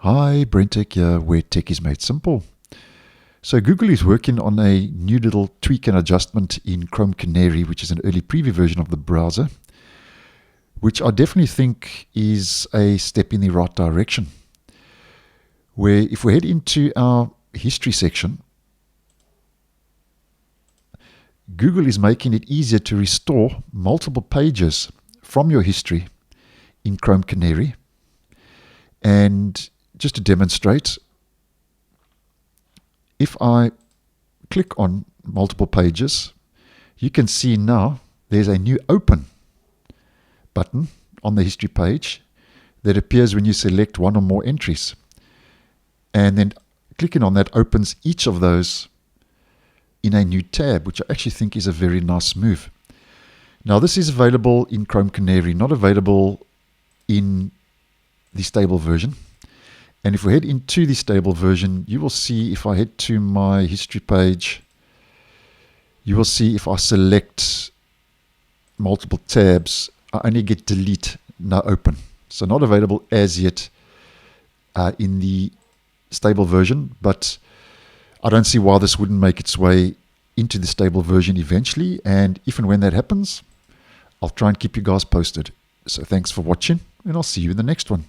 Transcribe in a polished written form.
Hi, BrenTech here, where tech is made simple. So Google is working on a new little tweak and adjustment in Chrome Canary, which is an early preview version of the browser, which I definitely think is a step in the right direction. Where if we head into our history section, Google is making it easier to restore multiple pages from your history in Chrome Canary. And just to demonstrate, if I click on multiple pages, you can see now there's a new Open button on the history page that appears when you select one or more entries. And then clicking on that opens each of those in a new tab, which I actually think is a very nice move. Now, this is available in Chrome Canary, not available in the stable version. And if we head into the stable version, you will see, if I head to my history page, you will see if I select multiple tabs, I only get delete, no open. So not available as yet in the stable version, but I don't see why this wouldn't make its way into the stable version eventually. And if and when that happens, I'll try and keep you guys posted. So thanks for watching, and I'll see you in the next one.